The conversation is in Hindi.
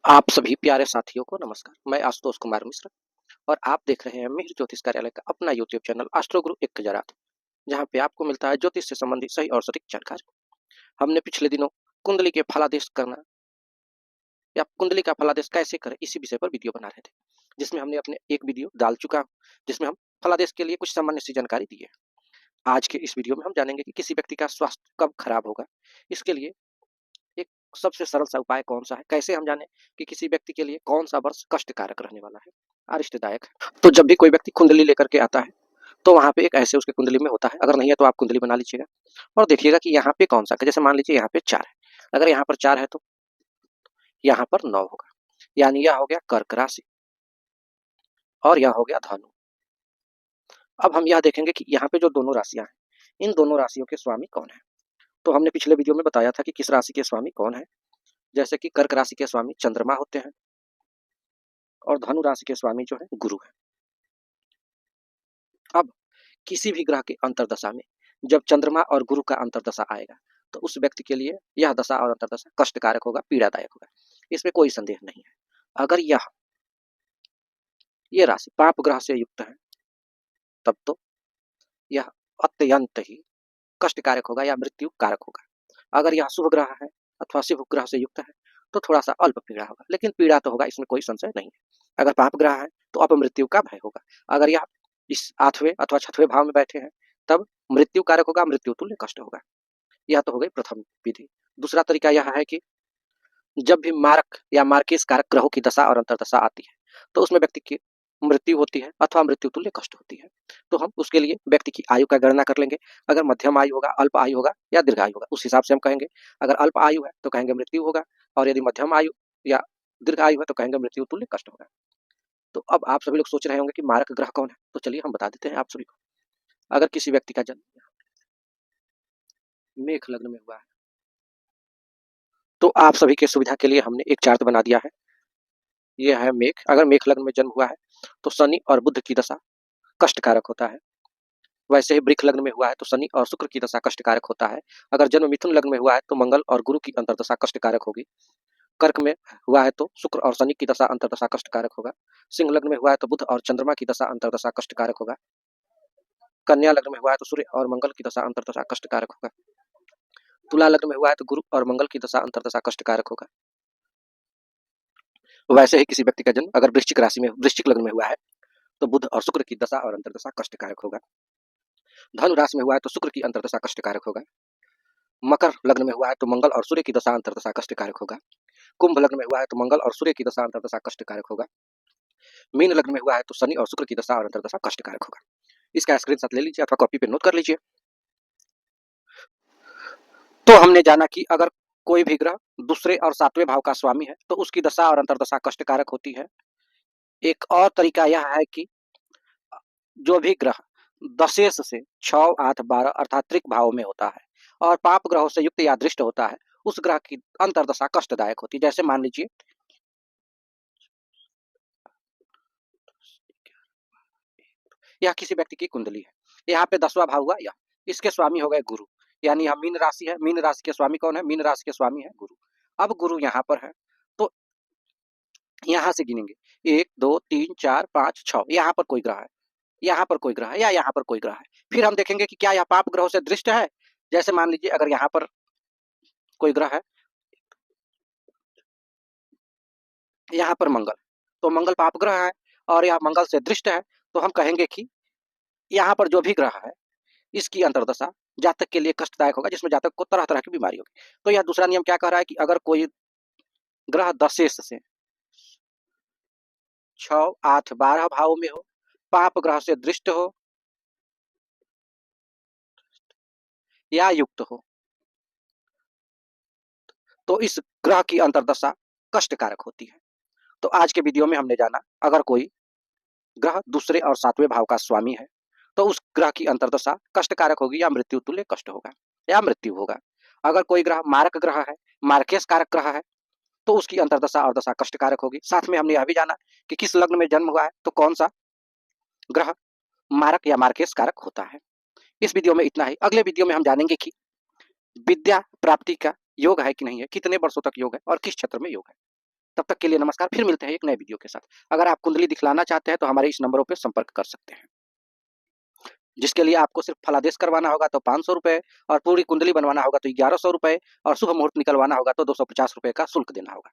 आप सभी प्यारे साथियों को नमस्कार। मैं आशुतोष कुमार मिश्र और आप देख रहे हैं मिहिर ज्योतिष कार्यालय का अपना यूट्यूब चैनल एस्ट्रो गुरु 1008, जहां पे आपको मिलता है ज्योतिष से संबंधित सही और सटीक जानकारी। हमने पिछले दिनों कुंडली के फलादेश करना या कुंडली का फलादेश कैसे करें इसी विषय पर वीडियो बना रहे थे, जिसमें हमने अपने एक वीडियो डाल चुका हूं, जिसमें हम फलादेश के लिए कुछ सामान्य सी जानकारी दी है। आज के इस वीडियो में हम जानेंगे कि किसी व्यक्ति का स्वास्थ्य कब खराब होगा, इसके लिए एक सबसे सरल सा उपाय कौन सा है, कैसे हम जाने कि किसी व्यक्ति के लिए कौन सा वर्ष कष्टकारक रहने वाला है, अरिष्टदायक है। तो जब भी कोई व्यक्ति कुंडली लेकर के आता है तो वहां पे एक ऐसे उसके कुंडली में होता है, अगर नहीं है तो आप कुंडली बना लीजिएगा और देखिएगा कि यहाँ पे कौन सा, जैसे मान लीजिए यहाँ पे 4 है, अगर यहाँ पर 4 है तो यहाँ पर 9 होगा, यानी यह हो गया कर्क राशि और यह हो गया धनु। अब हम यह देखेंगे कि यहाँ पे जो दोनों राशियां हैं, इन दोनों राशियों के स्वामी कौन है। तो हमने पिछले वीडियो में बताया था कि किस राशि के स्वामी कौन है, जैसे कि कर्क राशि के स्वामी चंद्रमा होते हैं और धनु राशि के स्वामी जो है गुरु है। अब किसी भी ग्रह के अंतरदशा में जब चंद्रमा और गुरु का अंतरदशा आएगा तो उस व्यक्ति के लिए यह दशा और अंतरदशा कष्टकारक होगा, पीड़ादायक होगा, इसमें कोई संदेह नहीं है। अगर ये राशि पाप ग्रह से युक्त है तब तो यह अत्यंत ही कष्टकारक होगा या मृत्यु कारक होगा। अगर यह शुभ ग्रह है अथवा शुभ ग्रह से युक्त है तो थोड़ा सा अल्प पीड़ा होगा, लेकिन पीड़ा तो होगा, इसमें कोई संशय नहीं है। अगर पाप ग्रह है तो अपमृत्यु का भय होगा। अगर यह इस 8वें अथवा 6वें भाव में बैठे हैं तब मृत्यु कारक होगा, मृत्यु तुल्य कष्ट होगा। यह तो हो गई प्रथम विधि। दूसरा तरीका यह है कि जब भी मारक या मार्केस कारक ग्रहों की दशा और अंतरदशा आती है तो उसमें व्यक्ति की मृत्यु होती है अथवा मृत्यु तुल्य कष्ट होती है। तो हम उसके लिए व्यक्ति की आयु का गणना कर लेंगे, अगर मध्यम आयु होगा, अल्प आयु होगा या दीर्घ आयु होगा, उस हिसाब से हम कहेंगे। अगर अल्प आयु है तो कहेंगे मृत्यु होगा, और यदि मध्यम आयु या दीर्घ आयु है तो कहेंगे मृत्यु तुल्य कष्ट होगा। तो अब आप सभी लोग सोच रहे होंगे कि मारक ग्रह कौन है, तो चलिए हम बता देते हैं आप सभी को। अगर किसी व्यक्ति का जन्म मेष लग्न में हुआ है तो आप सभी के सुविधा के लिए हमने एक चार्ट बना दिया है। यह है मेष। अगर मेष लग्न में जन्म हुआ है तो शनि और बुध की दशा कष्टकारक होता है। वैसे ही वृक्ष लग्न में हुआ है तो शनि और शुक्र की दशा कष्टकारक होता है। अगर जन्म मिथुन लग्न में हुआ है तो मंगल और गुरु की अंतरदशा कष्टकारक होगी। कर्क में हुआ है तो शुक्र और शनि की दशा अंतरदशा कष्टकारक होगा। सिंह लग्न में हुआ है तो बुध और चंद्रमा की दशा अंतरदशा कष्टकारक होगा। कन्या लग्न में हुआ है तो सूर्य और मंगल की दशा अंतरदशा कष्टकारक होगा। तुला लग्न में हुआ है तो गुरु और मंगल की दशा अंतरदशा कष्टकारक होगा। वैसे ही किसी व्यक्ति का जन्म अगर वृश्चिक राशि में वृश्चिक लग्न में हुआ है तो बुध और शुक्र की दशा और अंतरदशा कष्टकारक होगा। धनु राशि में हुआ है तो शुक्र की अंतरदशा कष्टकारक होगा। मकर लग्न में हुआ है तो मंगल और सूर्य की दशा अंतरदशा कष्टकारक होगा। कुंभ लग्न में हुआ है तो मंगल और सूर्य की दशा अंतरदशा कष्टकारक होगा। मीन लग्न में हुआ है तो शनि और शुक्र की दशा और अंतरदशा कष्टकारक होगा। इसका स्क्रीनशॉट ले लीजिए अथवा कॉपी पे नोट कर लीजिए। तो हमने जाना कि अगर कोई भी ग्रह दूसरे और 7वें भाव का स्वामी है तो उसकी दशा और अंतरदशा कष्टकारक होती है। एक और तरीका यह है कि जो भी ग्रह दशेश से 6, 8, 12 अर्थात त्रिक भाव में होता है और पाप ग्रहों से युक्त या दृष्ट होता है, उस ग्रह की अंतरदशा कष्टदायक होती है। जैसे मान लीजिए यह किसी व्यक्ति की कुंडली है, यहाँ पे 10वां भाव हुआ, यह इसके स्वामी हो गए गुरु, यानी यह मीन राशि है। मीन राशि के स्वामी कौन है? मीन राशि के स्वामी है गुरु। अब गुरु यहाँ पर है तो यहाँ से गिनेंगे 1, 2, 3, 4, 5, 6, यहाँ पर कोई ग्रह है, यहाँ पर कोई ग्रह है या यहाँ पर कोई ग्रह है। फिर हम देखेंगे कि क्या यह पाप ग्रहों से दृष्ट है। जैसे मान लीजिए अगर यहाँ पर कोई ग्रह है, यहाँ पर मंगल, तो मंगल पाप ग्रह है और यह मंगल से दृष्ट है, तो हम कहेंगे कि यहाँ पर जो भी ग्रह है इसकी अंतरदशा जातक के लिए कष्टदायक होगा, जिसमें जातक को तरह तरह की बीमारी होगी। तो यह दूसरा नियम क्या कह रहा है कि अगर कोई ग्रह दशेश से 6, 8, 12 भाव में हो, पाप ग्रह से दृष्ट हो या युक्त हो, तो इस ग्रह की अंतरदशा कष्टकारक होती है। तो आज के वीडियो में हमने जाना अगर कोई ग्रह दूसरे और 7वें भाव का स्वामी है तो उस ग्रह की अंतरदशा कष्टकारक होगी या मृत्यु तुल्य कष्ट होगा या मृत्यु होगा। अगर कोई ग्रह मारक ग्रह है, मार्केश कारक ग्रह है, तो उसकी अंतरदशा और दशा कष्टकारक होगी। साथ में हमने यह भी जाना कि किस लग्न में जन्म हुआ है तो कौन सा ग्रह मारक या मार्केश कारक होता है। इस वीडियो में इतना ही। अगले वीडियो में हम जानेंगे कि विद्या प्राप्ति का योग है कि नहीं है, कितने वर्षों तक योग है और किस क्षेत्र में योग है। तब तक के लिए नमस्कार, फिर मिलते हैं एक नए वीडियो के साथ। अगर आप कुंडली दिखलाना चाहते हैं तो हमारे इस नंबरों पे संपर्क कर सकते हैं, जिसके लिए आपको सिर्फ फलादेश करवाना होगा तो 500 रुपये, और पूरी कुंडली बनवाना होगा तो 1100 रुपये, और शुभ मुहूर्त निकलवाना होगा तो 250 रुपये का शुल्क देना होगा।